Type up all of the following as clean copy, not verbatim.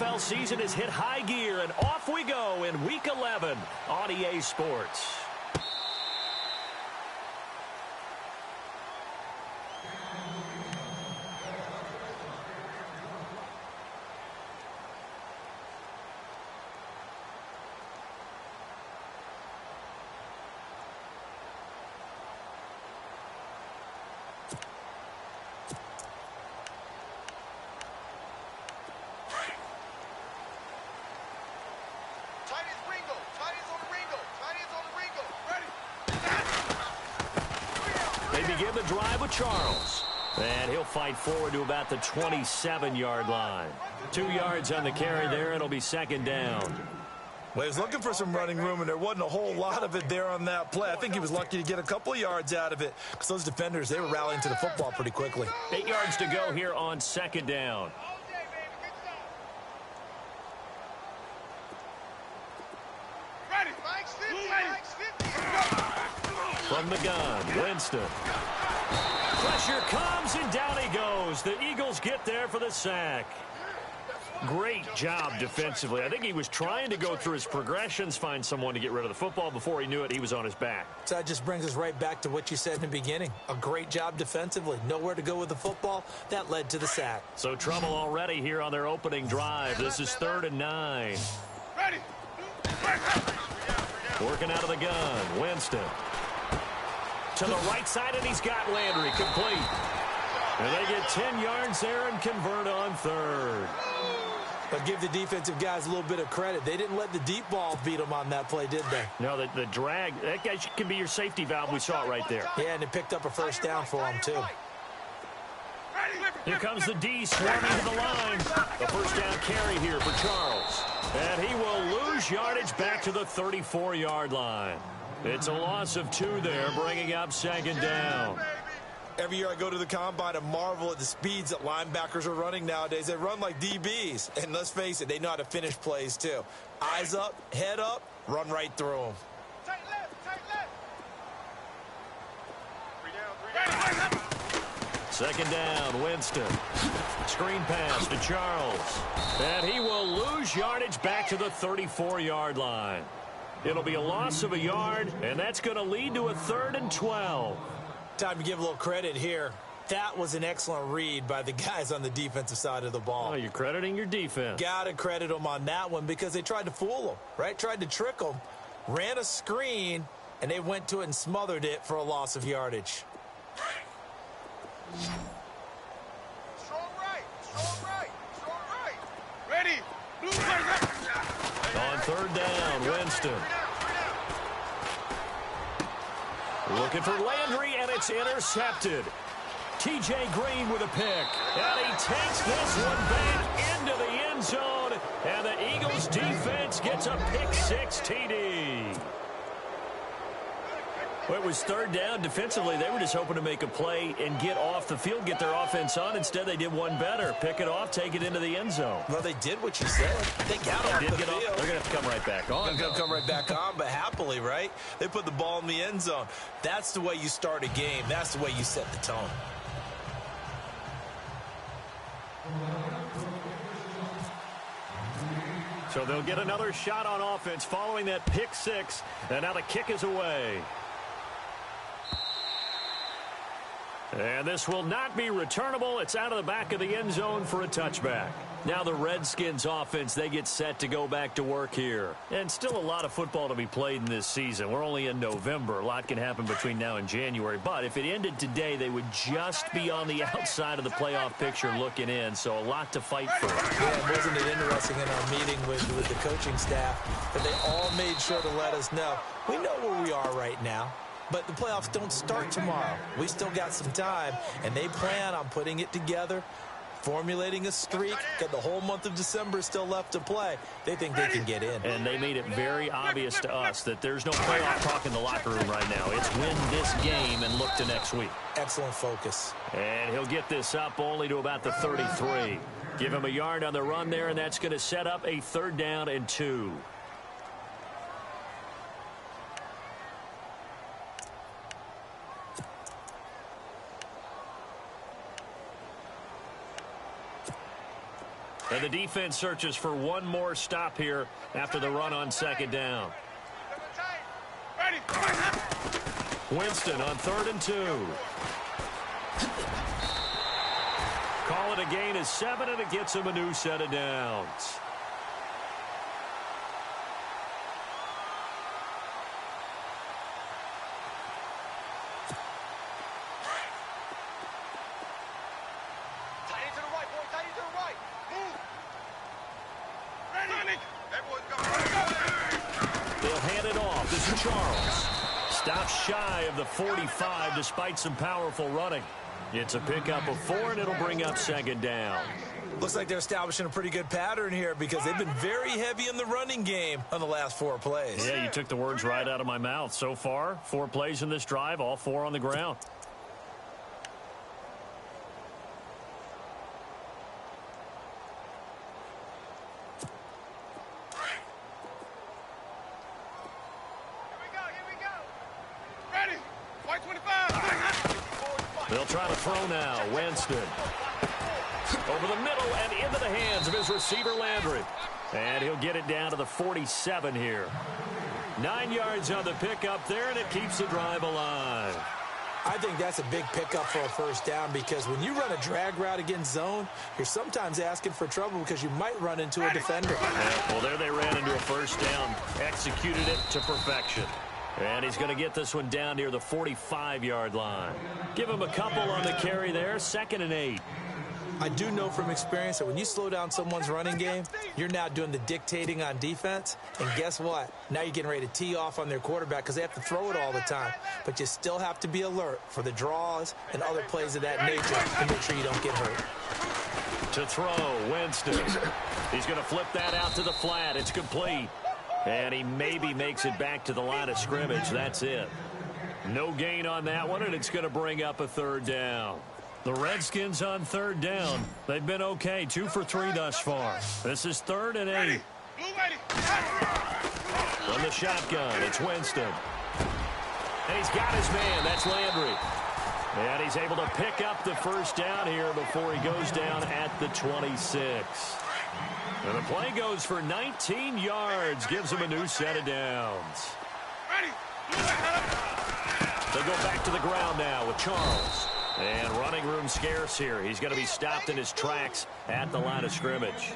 NFL season has hit high gear, and off we go in Week 11 on EA Sports. Begin the drive with Charles. And he'll fight forward to about the 27-yard line. 2 yards on the carry there. It'll be second down. Well, he was looking for some running room, and there wasn't a whole lot of it there on that play. I think he was lucky to get a couple of yards out of it because those defenders, they were rallying to the football pretty quickly. 8 yards to go here on second down. From the gun, Winston. Pressure comes, and down he goes. The Eagles get there for the sack. Great job defensively. I think he was trying to go through his progressions, find someone to get rid of the football. Before he knew it, he was on his back. So that just brings us right back to what you said in the beginning. A great job defensively. Nowhere to go with the football. That led to the sack. So trouble already here on their opening drive. This is 3rd and 9. Ready. Working out of the gun, Winston. To the right side, and he's got Landry complete. And they get 10 yards there and convert on 3rd. But give the defensive guys a little bit of credit. They didn't let the deep ball beat them on that play, did they? No, the drag, that guy can be your safety valve. We saw it right there. Yeah, and it picked up a first down for him, too. Here comes the D swarming to the line. The first down carry here for Charles. And he will lose yardage back to the 34-yard line. It's a loss of 2 there, bringing up second down. Every year I go to the combine and marvel at the speeds that linebackers are running nowadays. They run like DBs. And let's face it, they know how to finish plays too. Eyes up, head up, run right through them. Tight left. 3 down. Second down, Winston. Screen pass to Charles. And he will lose yardage back to the 34-yard line. It'll be a loss of a yard, and that's going to lead to a 3rd and 12. Time to give a little credit here. That was an excellent read by the guys on the defensive side of the ball. Oh, you're crediting your defense. Got to credit them on that one because they tried to fool them, right? Tried to trick them, ran a screen, and they went to it and smothered it for a loss of yardage. Strong right. Ready. On 3rd down, Winston. Looking for Landry, and it's intercepted. T.J. Green with a pick. And he takes this one back into the end zone. And the Eagles defense gets a pick-6 TD. Well, it was 3rd down. Defensively, they were just hoping to make a play and get off the field, get their offense on. Instead, they did one better. Pick it off, take it into the end zone. Well, they did what you said. They got off the field. They're going to have to come right back on. They're going to come right back on, but happily, right? They put the ball in the end zone. That's the way you start a game. That's the way you set the tone. So they'll get another shot on offense following that pick-6. And now the kick is away. And this will not be returnable. It's out of the back of the end zone for a touchback. Now the Redskins offense, they get set to go back to work here. And still a lot of football to be played in this season. We're only in November. A lot can happen between now and January. But if it ended today, they would just be on the outside of the playoff picture looking in. So a lot to fight for. Yeah, wasn't it interesting in our meeting with the coaching staff that they all made sure to let us know, we know where we are right now. But the playoffs don't start tomorrow. We still got some time, and they plan on putting it together, formulating a streak, got the whole month of December still left to play. They think they can get in. And they made it very obvious to us that there's no playoff talk in the locker room right now. It's win this game and look to next week. Excellent focus. And he'll get this up only to about the 33. Give him a yard on the run there, and that's going to set up a 3rd down and 2. And the defense searches for one more stop here after the run on second down. Ready. Winston on 3rd and 2. Call it a gain of 7, and it gets him a new set of downs. Tight end to the right, boy. Tight end to the right. Move. Ready. Everyone's going. They'll hand it off. This is Charles. Stops shy of the 45 despite some powerful running. It's a pickup of 4, and it'll bring up second down. Looks like they're establishing a pretty good pattern here because they've been very heavy in the running game on the last 4 plays. Yeah, you took the words right out of my mouth. So far, 4 plays in this drive, all 4 on the ground. Here we go. Ready. White 25. They'll try to throw now. Winston. Over the middle and into the hands of his receiver, Landry. And he'll get it down to the 47 here. 9 yards on the pickup there, and it keeps the drive alive. I think that's a big pickup for a first down because when you run a drag route against zone, you're sometimes asking for trouble because you might run into a defender. Yeah, well, there they ran into a first down. Executed it to perfection. And he's going to get this one down near the 45-yard line. Give him a couple on the carry there. 2nd and 8. I do know from experience that when you slow down someone's running game, you're now doing the dictating on defense. And guess what? Now you're getting ready to tee off on their quarterback because they have to throw it all the time. But you still have to be alert for the draws and other plays of that nature to make sure you don't get hurt. To throw, Winston. He's going to flip that out to the flat. It's complete. And he maybe makes it back to the line of scrimmage. That's it. No gain on that one, and it's going to bring up a 3rd down. The Redskins on 3rd down. They've been okay, 2 for 3 thus far. This is 3rd and 8. From the shotgun, it's Winston. And he's got his man. That's Landry. And he's able to pick up the first down here before he goes down at the 26. And the play goes for 19 yards, gives him a new set of downs. They go back to the ground now with Charles. And running room scarce here. He's going to be stopped in his tracks at the line of scrimmage.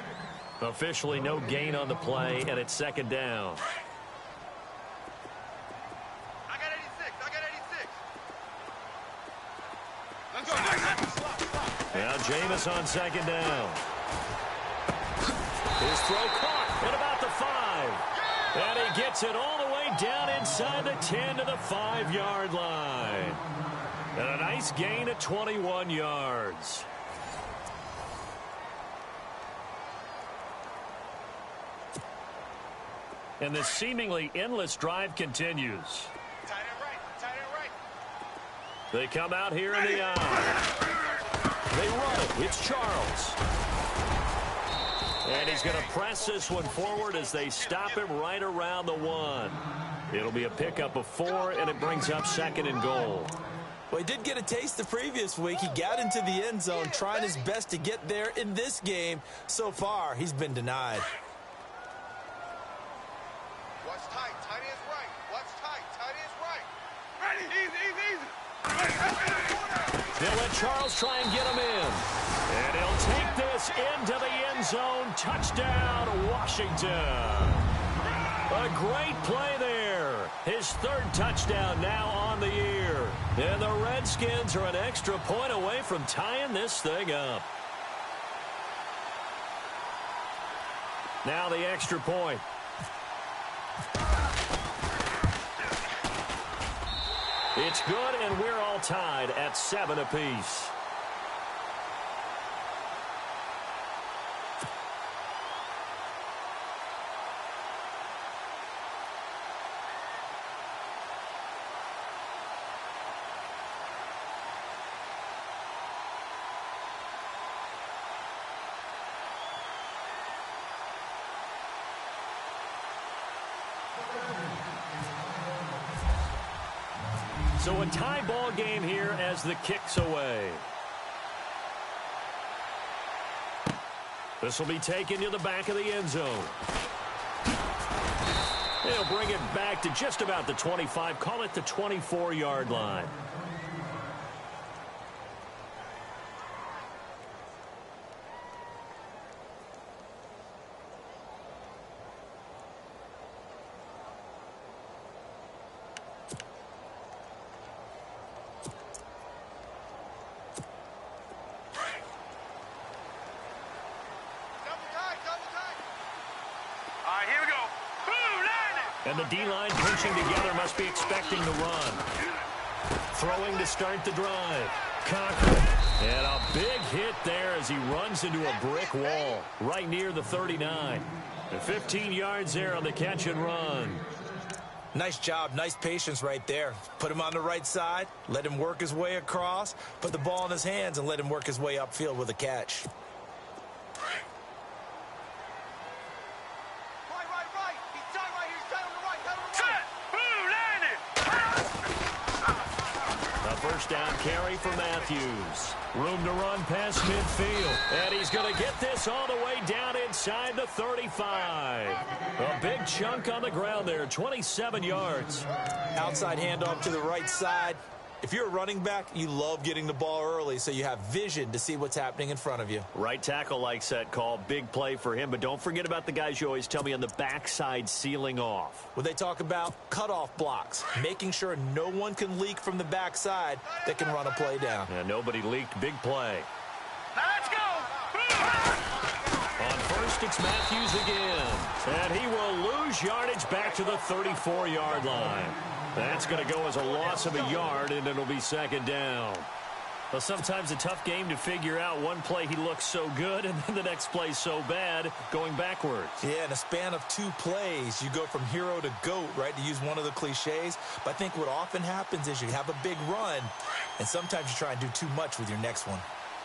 Officially no gain on the play, and it's 2nd down. I got 86. Let's go. Now Jameis on 2nd down. His throw caught at about the 5. And he gets it all the way down inside the 10 to the 5-yard line. And a nice gain of 21 yards. And the seemingly endless drive continues. Tight end right. They come out here in the eye. They run it. It's Charles. And he's going to press this one forward as they stop him right around the 1. It'll be a pickup of 4, and it brings up 2nd and goal. Well, he did get a taste the previous week. He got into the end zone trying his best to get there in this game. So far, he's been denied. Watch tight. Tight end's right. Watch tight. Tight end's right. Ready. Easy. They'll let Charles try and get him in. And he'll take this into the end zone. Touchdown, Washington. A great play there. His 3rd touchdown now on the year. And the Redskins are an extra point away from tying this thing up. Now the extra point. It's good, and we're all tied at 7 apiece. So a tie ball game here as the kick's away. This will be taken to the back of the end zone. They'll bring it back to just about the 25. Call it the 24-yard line. And the D-line pinching together must be expecting the run. Throwing to start the drive. Cochran. And a big hit there as he runs into a brick wall right near the 39. And 15 yards there on the catch and run. Nice job, nice patience right there. Put him on the right side, let him work his way across, put the ball in his hands, and let him work his way upfield with a catch. First down carry for Matthews. Room to run past midfield. And he's going to get this all the way down inside the 35. A big chunk on the ground there, 27 yards. Outside handoff to the right side. If you're a running back, you love getting the ball early so you have vision to see what's happening in front of you. Right tackle likes that call. Big play for him. But don't forget about the guys you always tell me on the backside sealing off. When they talk about cutoff blocks, making sure no one can leak from the backside that can run a play down. And nobody leaked. Big play. Now let's go! On first, it's Matthews again. And he will lose yardage back to the 34-yard line. That's going to go as a loss of a yard, and it'll be second down. Well, sometimes a tough game to figure out. One play he looks so good, and then the next play so bad, going backwards. Yeah, in a span of 2 plays, you go from hero to GOAT, right, to use one of the cliches. But I think what often happens is you have a big run, and sometimes you try and do too much with your next one.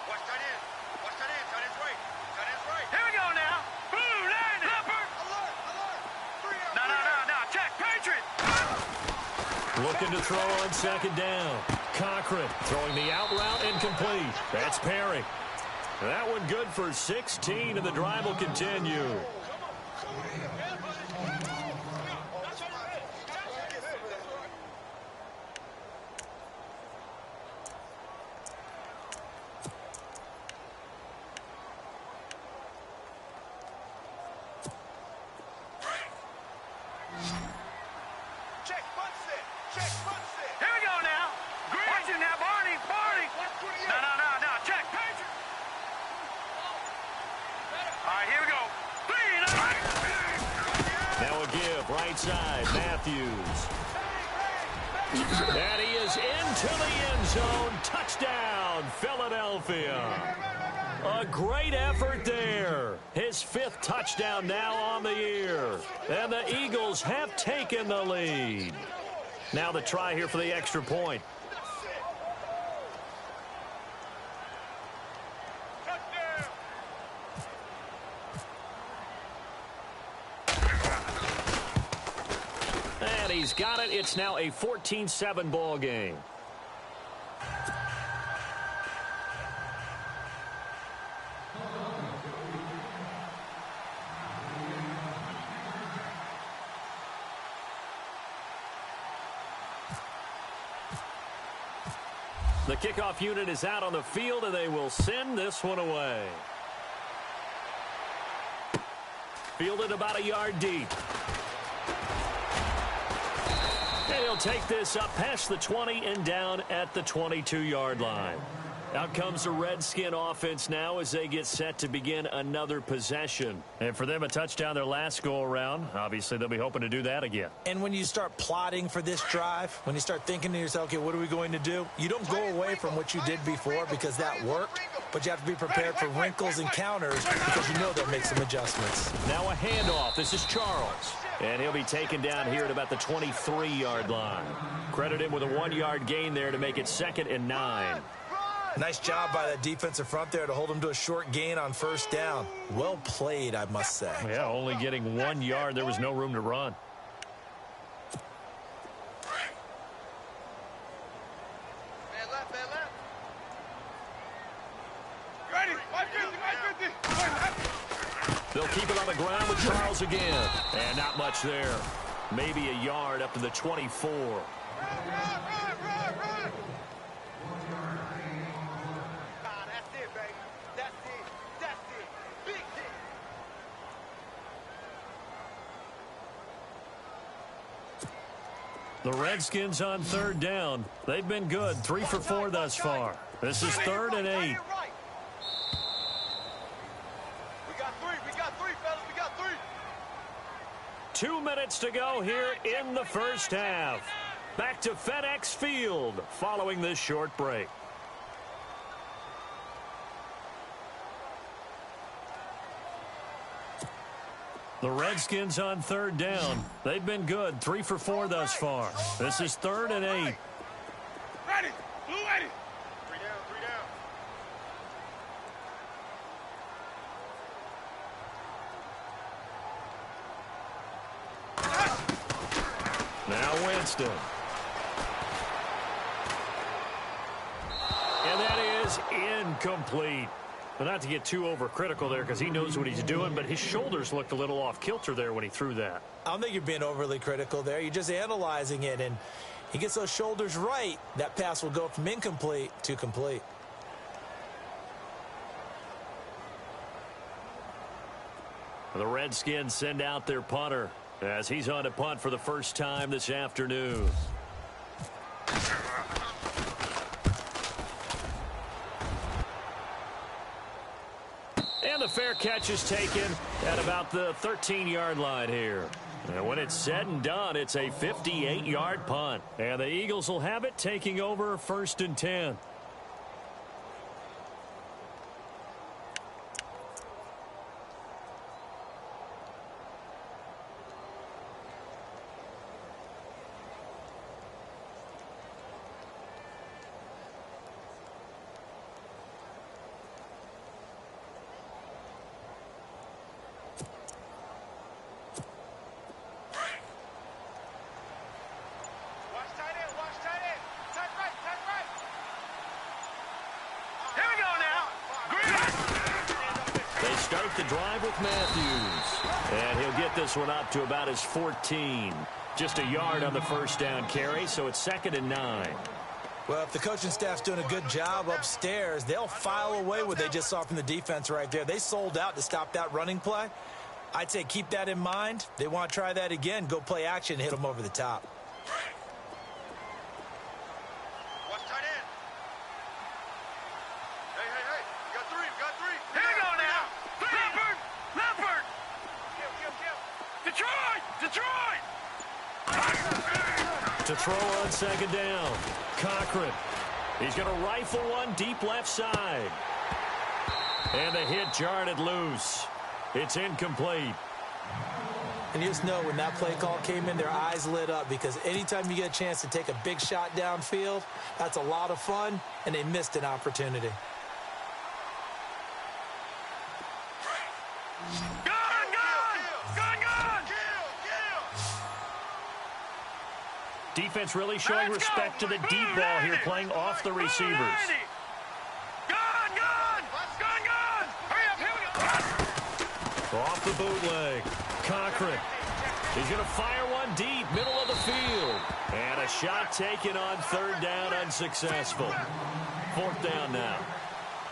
Watch that in. Watch that in. Tight end's right. Tight end's right. Here we go now. Boom, land it. Alert, alert. No. Check, Patriot. Looking to throw on second down. Cochran throwing the out route incomplete. That's Perry. That one good for 16, and the drive will continue. Right side, Matthews. And he is into the end zone. Touchdown, Philadelphia. A great effort there. His 5th touchdown now on the year. And the Eagles have taken the lead. Now the try here for the extra point. He's got it. It's now a 14-7 ball game. The kickoff unit is out on the field, and they will send this one away. Fielded about a yard deep. And he'll take this up past the 20 and down at the 22-yard line. Out comes the Redskin offense now as they get set to begin another possession. And for them, a touchdown their last go-around. Obviously, they'll be hoping to do that again. And when you start plotting for this drive, when you start thinking to yourself, okay, what are we going to do? You don't go away from what you did before because that worked, but you have to be prepared for wrinkles and counters because you know they'll make some adjustments. Now a handoff. This is Charles. And he'll be taken down here at about the 23-yard line. Credit him with a 1-yard gain there to make it 2nd and 9. Nice job by that defensive front there to hold him to a short gain on first down. Well played, I must say. Yeah, only getting 1 yard. There was no room to run. Man left. Ready? 550. time with Charles again. And not much there. Maybe a yard up to the 24. Run. That's it, baby. That's it. Big hit. The Redskins on third down. They've been good, 3 for 4 thus far. This is 3rd and 8. We got three, fellas. We got 3. 2 minutes to go here in the first half. Back to FedEx Field following this short break. The Redskins on third down. They've been good, 3 for 4 thus far. This is 3rd and 8. Ready. Blue ready. 3 down. Now Winston. And that is incomplete. But not to get too overcritical there because he knows what he's doing, but his shoulders looked a little off kilter there when he threw that. I don't think you're being overly critical there. You're just analyzing it, and he gets those shoulders right. That pass will go from incomplete to complete. The Redskins send out their punter as he's on to punt for the first time this afternoon. And the fair catch is taken at about the 13-yard line here. And when it's said and done, it's a 58-yard punt. And the Eagles will have it, taking over 1st and 10. Start the drive with Matthews. And he'll get this one up to about his 14. Just a yard on the first down carry, so it's 2nd and 9. Well, if the coaching staff's doing a good job upstairs, they'll file away what they just saw from the defense right there. They sold out to stop that running play. I'd say keep that in mind. They want to try that again, go play action, and hit them over the top. To throw on 2nd down. Cochran. He's going to rifle one deep left side. And the hit jarred it loose. It's incomplete. And you just know when that play call came in, their eyes lit up because anytime you get a chance to take a big shot downfield, that's a lot of fun, and they missed an opportunity. Defense really showing respect to the deep ball here, playing off the receivers. Off the bootleg. Cochran. He's going to fire one deep, middle of the field. And a shot taken on 3rd down, unsuccessful. 4th down now.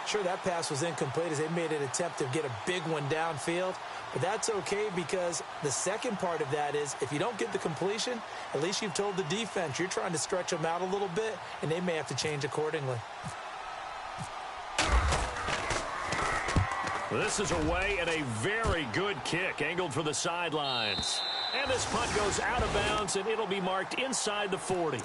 Sure, that pass was incomplete as they made an attempt to get a big one downfield. But that's okay because the second part of that is if you don't get the completion, at least you've told the defense you're trying to stretch them out a little bit, and they may have to change accordingly. This is away and a very good kick angled for the sidelines. And this punt goes out of bounds, and it'll be marked inside the 40.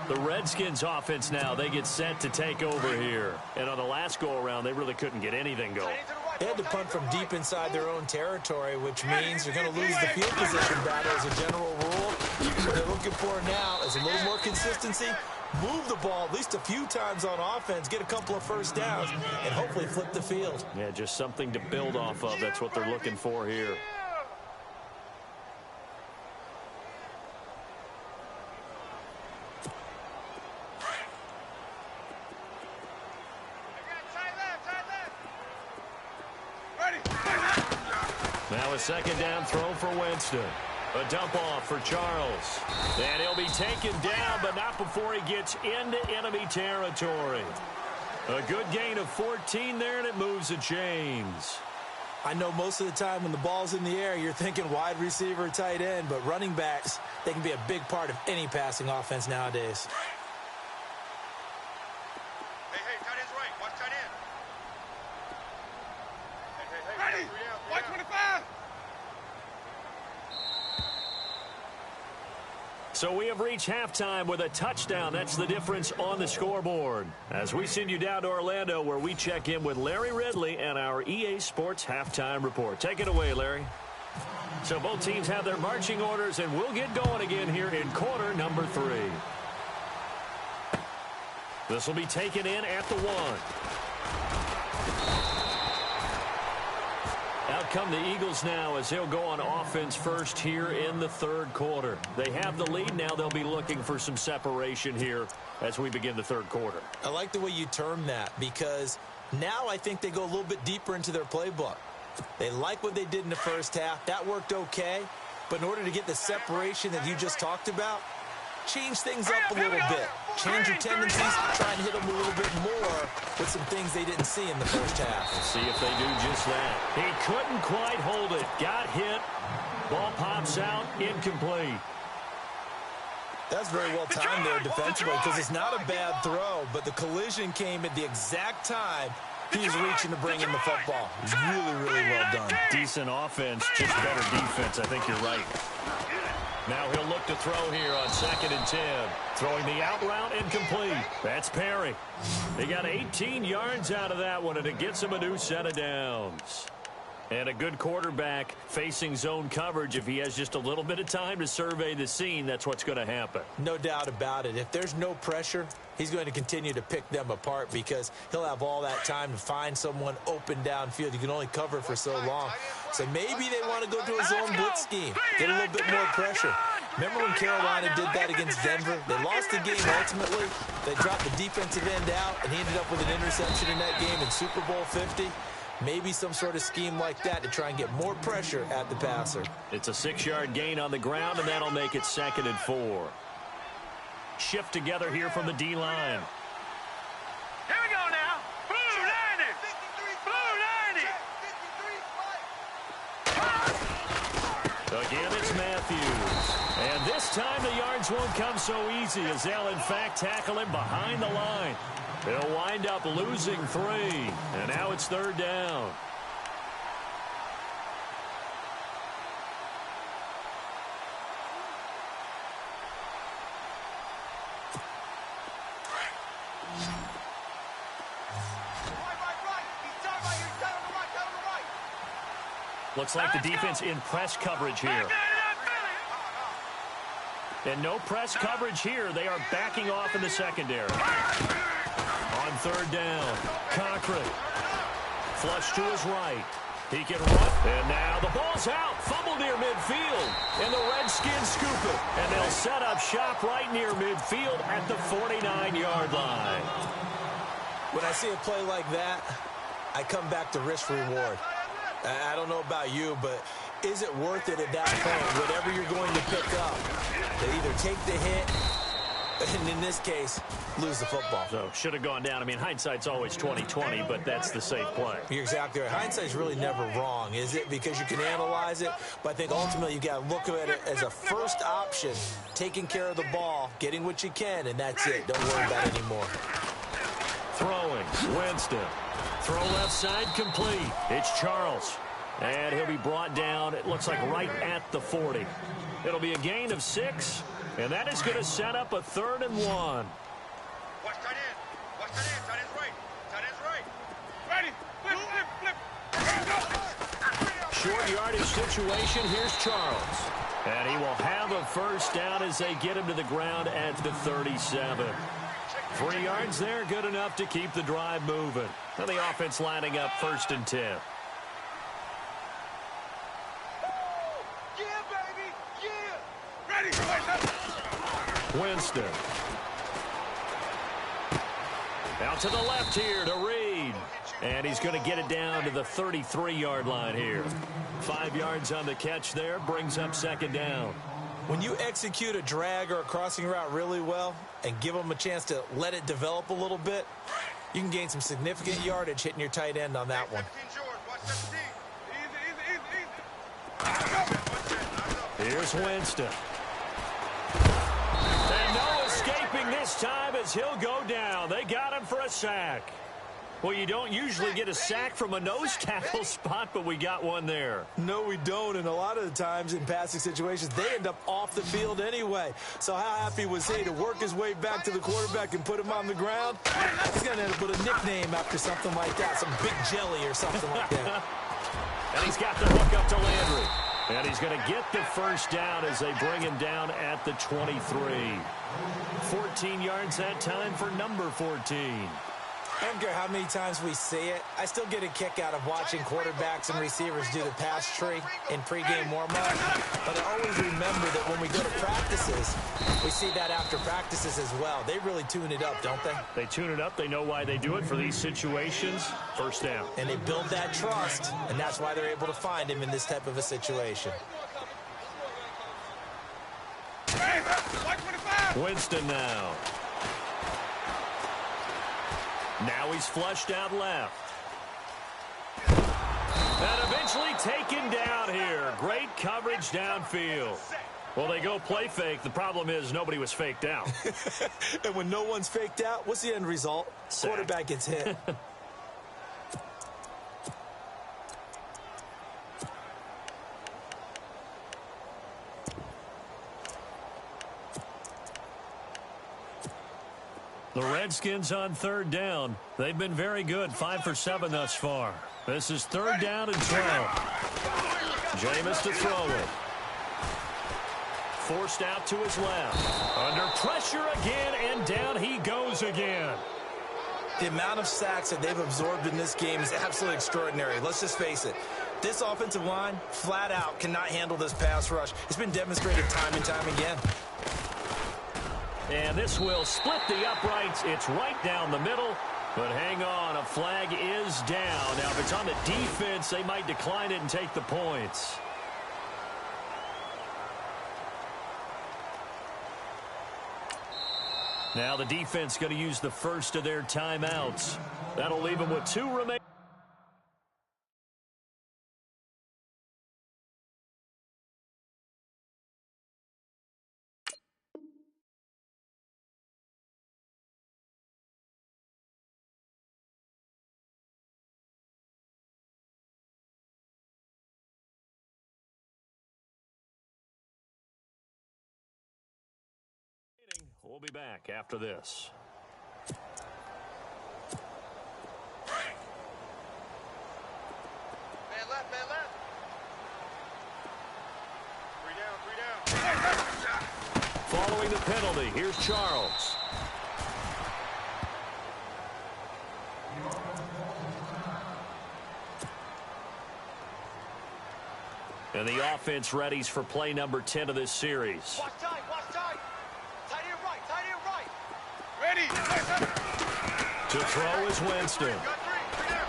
The Redskins offense now, they get set to take over here. And on the last go-around, they really couldn't get anything going. They had to punt from deep inside their own territory, which means they're going to lose the field position battle as a general rule. What they're looking for now is a little more consistency, move the ball at least a few times on offense, get a couple of first downs, and hopefully flip the field. Yeah, just something to build off of. That's what they're looking for here. Now Now a second down throw for Winston. A dump off for Charles. And he'll be taken down, but not before he gets into enemy territory. A good gain of 14 there, and it moves the chains. I know most of the time when the ball's in the air, you're thinking wide receiver, tight end, but running backs, they can be a big part of any passing offense nowadays. Hey, tight end's right. Watch tight end. Hey. Ready. Watch 25. So we have reached halftime with a touchdown. That's the difference on the scoreboard. As we send you down to Orlando, where we check in with Larry Ridley and our EA Sports Halftime Report. Take it away, Larry. So both teams have their marching orders, and we'll get going again here in quarter number 3. This will be taken in at the 1. Out come the Eagles now as they'll go on offense first here in the third quarter. They have the lead. Now they'll be looking for some separation here as we begin the third quarter. I like the way you term that, because now I think they go a little bit deeper into their playbook. They like what they did in the first half. That worked okay. But in order to get the separation that you just talked about, change things up a little bit. Change your tendencies, try and hit them a little bit more with some things they didn't see in the first half. Let's see if they do just that. He couldn't quite hold it. Got hit. Ball pops out. Incomplete. That's very well timed there defensively, because it's not a bad throw, but the collision came at the exact time he was reaching to bring in the football. Really, really well done. Decent offense, just better defense. I think you're right. Now he'll look to throw here on 2nd and 10. Throwing the out route incomplete. That's Perry. He got 18 yards out of that one, and it gets him a new set of downs. And a good quarterback facing zone coverage. If he has just a little bit of time to survey the scene, that's what's going to happen. No doubt about it. If there's no pressure, he's going to continue to pick them apart, because he'll have all that time to find someone open downfield. You can only cover for so long. So maybe they want to go to a zone blitz scheme, get a little bit more pressure. Remember when Carolina did that against Denver? They lost the game ultimately. They dropped the defensive end out, and he ended up with an interception in that game in Super Bowl 50. Maybe some sort of scheme like that to try and get more pressure at the passer. It's a 6-yard gain on the ground, and that'll make it 2nd and 4. Shift together here from the D-line. Here we go now. Blue 90. Blue 90. Again, it's Matthews. And this time the yards won't come so easy, as they'll in fact tackle him behind the line. They'll wind up losing 3. And now it's 3rd down. Looks like the defense in press coverage here. And no press coverage here. They are backing off in the secondary. On 3rd down, Cochran. Flush to his right. He can run. And now the ball's out. Fumble near midfield. And the Redskins scoop it. And they'll set up shop right near midfield at the 49-yard line. When I see a play like that, I come back to risk reward. I don't know about you, but is it worth it at that point, whatever you're going to pick up, to either take the hit, and in this case, lose the football? So, should have gone down. I mean, hindsight's always 20/20, but that's the safe play. You're exactly right. Hindsight's really never wrong, is it? Because you can analyze it, but I think ultimately you got to look at it as a first option, taking care of the ball, getting what you can, and that's it. Don't worry about it anymore. Throwing, Winston. Throw left side, complete. It's Charles. And he'll be brought down, it looks like right at the 40. It'll be a gain of 6, and that is going to set up a 3rd and 1. Watch tight end. Watch tight end. Tight end's right. Tight end's right. Ready. Flip. Short yardage situation. Here's Charles. And he will have a first down as they get him to the ground at the 37. 3 yards there, good enough to keep the drive moving. And the offense lining up 1st and 10. Yeah, baby. Yeah. Ready. Winston. Out to the left here to Reed. And he's going to get it down to the 33-yard line here. 5 yards on the catch there, brings up second down. When you execute a drag or a crossing route really well and give them a chance to let it develop a little bit, you can gain some significant yardage hitting your tight end on that one. Here's Winston. And no escaping this time as he'll go down. They got him for a sack. Well, you don't usually get a sack from a nose tackle spot, but we got one there. No, we don't, and a lot of the times in passing situations, they end up off the field anyway. So how happy was he to work his way back to the quarterback and put him on the ground? He's going to end up with a nickname after something like that, some Big Jelly or something like that. And he's got the hook up to Landry. And he's going to get the first down as they bring him down at the 23. 14 yards that time for number 14. I don't care how many times we see it. I still get a kick out of watching quarterbacks and receivers do the pass tree in pregame warm-up. But I always remember that when we go to practices, we see that after practices as well. They really tune it up, don't they? They tune it up. They know why they do it for these situations. First down. And they build that trust, and that's why they're able to find him in this type of a situation. Winston now. Now he's flushed out left. And eventually taken down here. Great coverage downfield. Well, they go play fake. The problem is nobody was faked out. And when no one's faked out, what's the end result? Sack. Quarterback gets hit. The Redskins on third down. They've been very good, 5 for 7 thus far. This is third down and 12. Jameis to throw it. Forced out to his left. Under pressure again, and down he goes again. The amount of sacks that they've absorbed in this game is absolutely extraordinary. Let's just face it. This offensive line, flat out, cannot handle this pass rush. It's been demonstrated time and time again. And this will split the uprights. It's right down the middle. But hang on, a flag is down. Now, if it's on the defense, they might decline it and take the points. Now the defense going to use the first of their timeouts. That'll leave them with 2 remaining. We'll be back after this. Man left, man left. 3 down. Following the penalty, here's Charles. And the offense readies for play number 10 of this series. Watch tight, watch tight. Tight end right, tight end right. Ready. To throw is Winston. Got 3 down.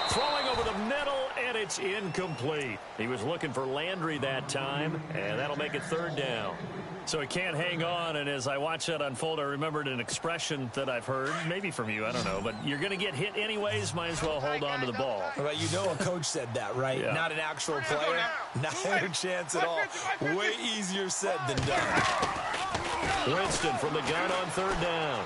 Throwing over the middle, and it's incomplete. He was looking for Landry that time, and that'll make it third down. So he can't hang on, and as I watch that unfold, I remembered an expression that I've heard, maybe from you, I don't know, but you're going to get hit anyways, might as well hold on to the ball. Well, you know a coach said that, right? Yeah. Not an actual player. Not a chance at all. Way easier said than done. Winston from the gun on third down.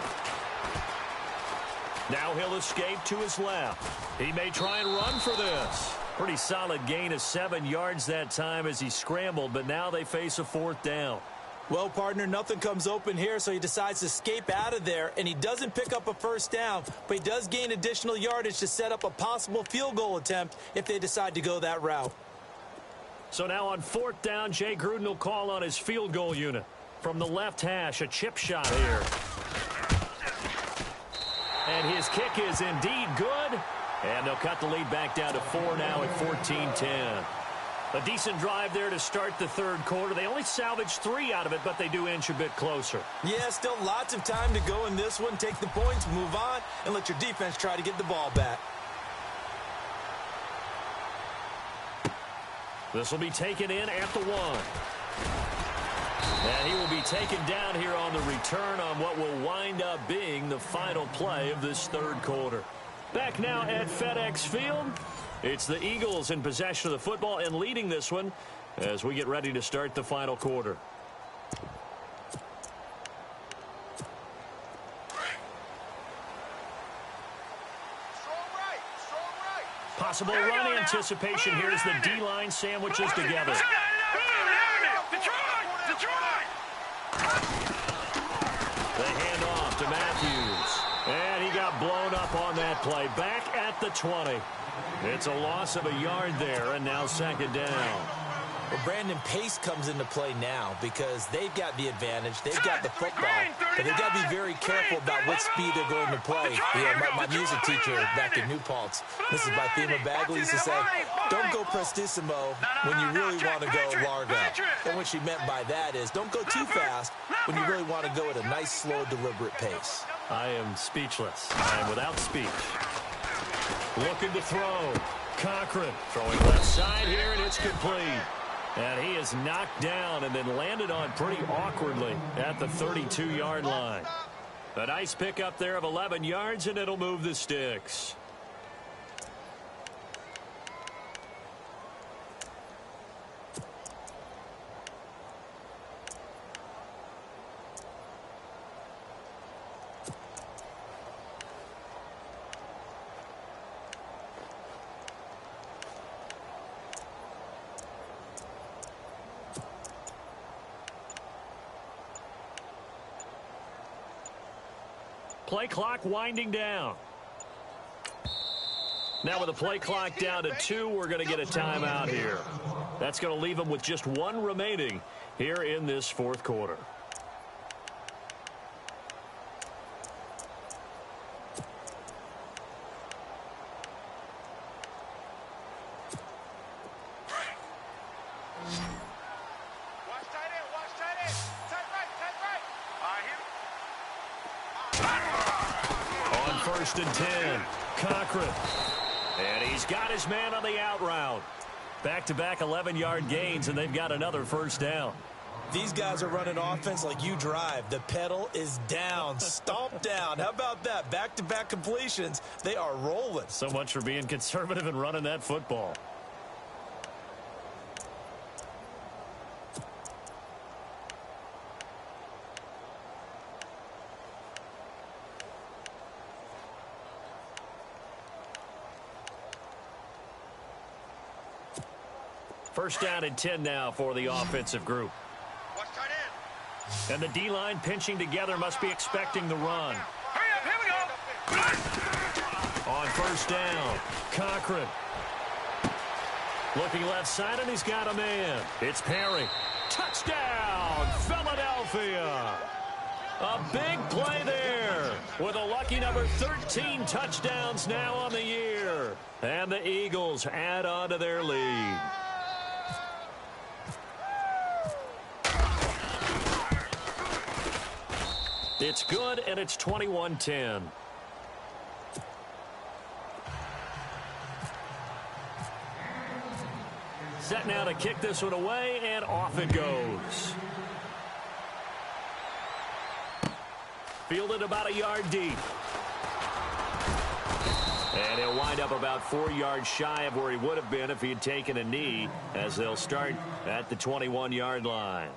Now he'll escape to his left. He may try and run for this. Pretty solid gain of 7 yards that time as he scrambled, but now they face a fourth down. Well, partner, nothing comes open here, so he decides to escape out of there, and he doesn't pick up a first down, but he does gain additional yardage to set up a possible field goal attempt if they decide to go that route. So now on fourth down, Jay Gruden will call on his field goal unit. From the left hash, a chip shot here. And his kick is indeed good, and they'll cut the lead back down to 4 now at 14-10. A decent drive there to start the third quarter. They only salvaged 3 out of it, but they do inch a bit closer. Yeah, still lots of time to go in this one. Take the points, move on, and let your defense try to get the ball back. This will be taken in at the 1. And he will be taken down here on the return on what will wind up being the final play of this third quarter. Back now at FedEx Field, it's the Eagles in possession of the football and leading this one as we get ready to start the final quarter. Possible run anticipation here as the D-line sandwiches together. They hand off to Matthews. And he got blown up on that play. Back at the 20. It's a loss of a yard there, and now second down. Well, Brandon, pace comes into play now because they've got the advantage. They've got the football, but they've got to be very careful about what speed they're going to play. My music teacher back in New Paltz, Mrs. Bathema Bagley, used to say, don't go prestissimo when you really want to go largo. And what she meant by that is don't go too fast when you really want to go at a nice, slow, deliberate pace. I am speechless. I am without speech. Looking to throw. Cochran throwing left side here, and it's complete. And he is knocked down and then landed on pretty awkwardly at the 32-yard line. A nice pickup there of 11 yards, and it'll move the sticks. Play clock winding down. Now with the play clock down to 2, we're going to get a timeout here. That's going to leave them with just 1 remaining here in this fourth quarter. First and 10. Cochran. And he's got his man on the out route. Back-to-back 11-yard gains, and they've got another first down. These guys are running offense like you drive. The pedal is down, stomp down. How about that? Back-to-back completions. They are rolling. So much for being conservative and running that football. First down and 10 now for the offensive group. And the D-line pinching together must be expecting the run. Hurry up, here we go. On first down, Cochran. Looking left side, and he's got a man. It's Perry. Touchdown, Philadelphia. A big play there with a lucky number 13 touchdowns now on the year. And the Eagles add on to their lead. It's good, and it's 21-10. Set now to kick this one away, and off it goes. Fielded about a yard deep. And he'll wind up about 4 yards shy of where he would have been if he had taken a knee, as they'll start at the 21-yard line.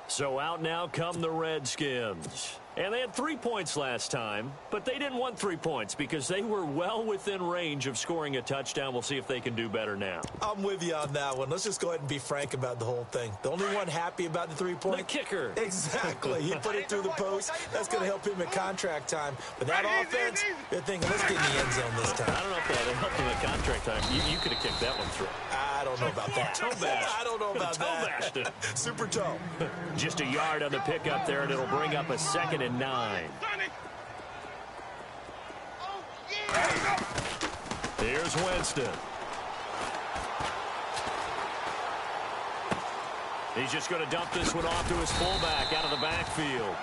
So out now come the Redskins. And they had 3 points last time, but they didn't want 3 points because they were well within range of scoring a touchdown. We'll see if they can do better now. I'm with you on that one. Let's just go ahead and be frank about the whole thing. The only one happy about the 3 points? The kicker. Exactly. He put it through the post. That's going to help him at contract time. But that offense, they're thinking, let's get in the end zone this time. I don't know if that helped him at contract time. You could have kicked that one through. I don't know about that. Toe bash. I don't know about that. Toe bashed. Super toe. Just a yard on the pickup there, and it'll bring up a 2nd and 9. Here's Winston. He's just going to dump this one off to his fullback out of the backfield.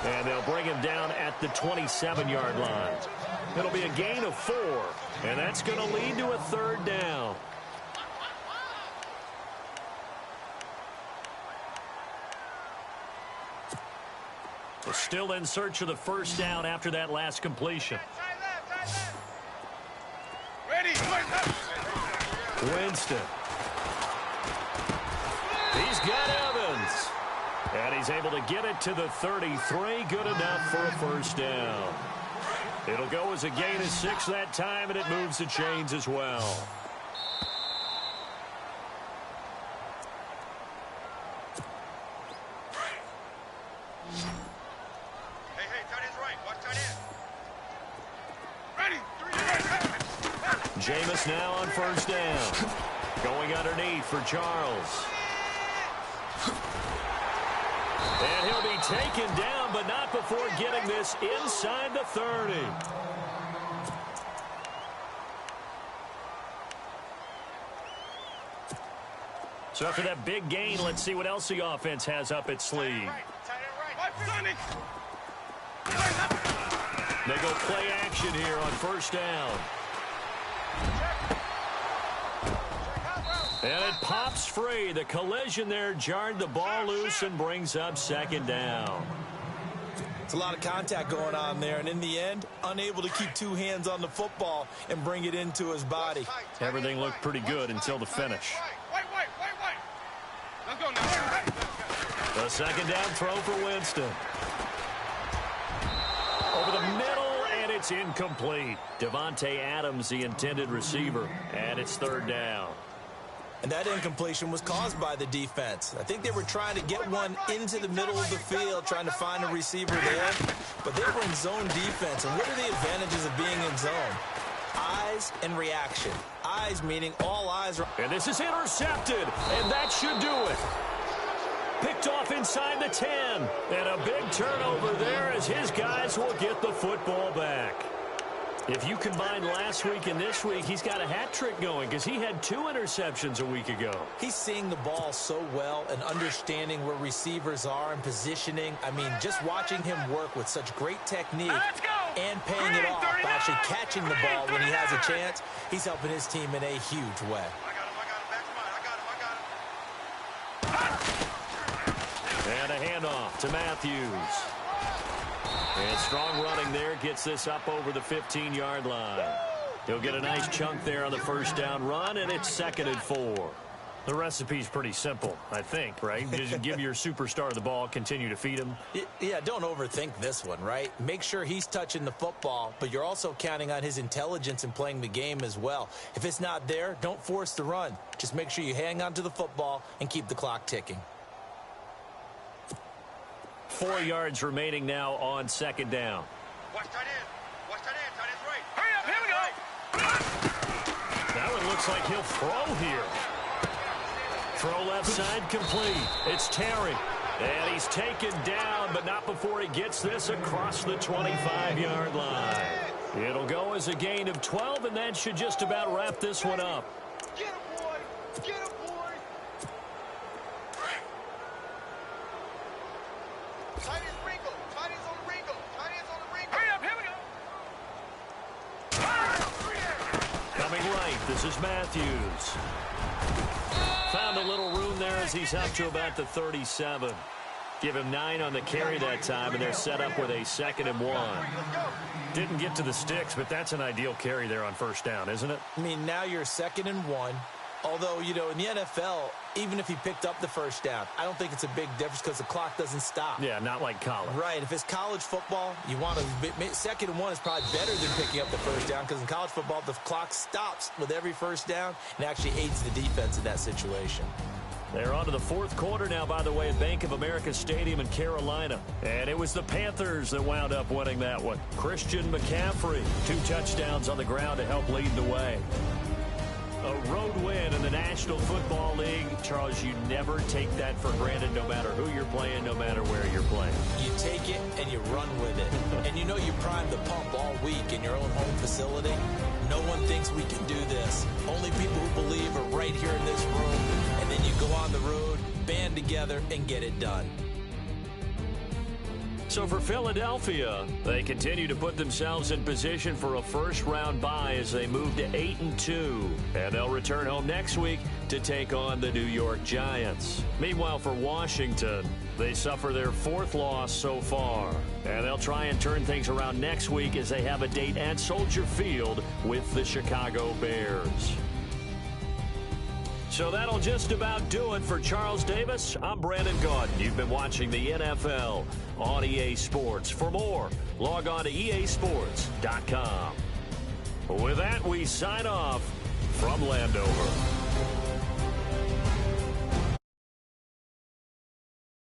And they'll bring him down at the 27-yard line. It'll be a gain of 4, and that's going to lead to a 3rd down. Still in search of the first down after that last completion. Ready. Winston. He's got Evans. And he's able to get it to the 33. Good enough for a first down. It'll go as a gain of 6 that time, and it moves the chains as well. Jameis now on first down. Going underneath for Charles. And he'll be taken down, but not before getting this inside the 30. So after that big gain, let's see what else the offense has up its sleeve. They go play action here on first down. And it pops free. The collision there jarred the ball loose and brings up second down. It's a lot of contact going on there, and in the end, unable to keep 2 hands on the football and bring it into his body. Everything looked pretty good until the finish. Let's go now. The second down throw for Winston. Over the middle, and it's incomplete. Devontae Adams, the intended receiver, and it's third down. And that incompletion was caused by the defense. I think they were trying to get one into the middle of the field, trying to find a receiver there. But they were in zone defense. And what are the advantages of being in zone? Eyes and reaction. Eyes meaning all eyes are... And this is intercepted, and that should do it. Picked off inside the 10. And a big turnover there as his guys will get the football back. If you combine last week and this week, he's got a hat trick going because he had 2 interceptions a week ago. He's seeing the ball so well and understanding where receivers are and positioning. I mean, just watching him work with such great technique and paying it off by actually catching the ball when he has a chance, he's helping his team in a huge way. And a handoff to Matthews. And strong running there gets this up over the 15-yard line. He'll get a nice chunk there on the first down run, and it's 2nd and 4. The recipe's pretty simple, I think, right? Just give your superstar the ball, continue to feed him. Yeah, don't overthink this one, right? Make sure he's touching the football, but you're also counting on his intelligence in playing the game as well. If it's not there, don't force the run. Just make sure you hang on to the football and keep the clock ticking. 4 yards remaining now on second down. Watch tight end. Watch tight end. Tight end's right. Hurry up, here we go. That one looks like he'll throw here. Throw left side complete. It's Terry. And he's taken down, but not before he gets this across the 25-yard line. It'll go as a gain of 12, and that should just about wrap this one up. Get him, boy. Get him, boy. Tight end's Ringo. Tight end's on the Ringo. Tight end's on the Ringo. Hurry up, here we go. Coming right, this is Matthews. Found a little room there as he's up to about the 37. Give him 9 on the carry that time, and they're set up with a 2nd and 1. Didn't get to the sticks, but that's an ideal carry there on first down, isn't it? I mean, now you're 2nd and 1. Although, you know, in the NFL, even if he picked up the first down, I don't think it's a big difference because the clock doesn't stop. Yeah, not like college. Right. If it's college football, you want to 2nd and 1 is probably better than picking up the first down because in college football, the clock stops with every first down and actually aids the defense in that situation. They're on to the 4th quarter now, by the way, at Bank of America Stadium in Carolina. And it was the Panthers that wound up winning that one. Christian McCaffrey, 2 touchdowns on the ground to help lead the way. A road win in the National Football League. Charles, you never take that for granted no matter who you're playing, no matter where you're playing. You take it and you run with it. And you know you primed the pump all week in your own home facility. No one thinks we can do this. Only people who believe are right here in this room. And then you go on the road, band together, and get it done. So for Philadelphia, they continue to put themselves in position for a first-round bye as they move to 8-2. And they'll return home next week to take on the New York Giants. Meanwhile, for Washington, they suffer their 4th loss so far. And they'll try and turn things around next week as they have a date at Soldier Field with the Chicago Bears. So that'll just about do it for Charles Davis. I'm Brandon Gaudin. You've been watching the NFL on EA Sports. For more, log on to easports.com. With that, we sign off from Landover.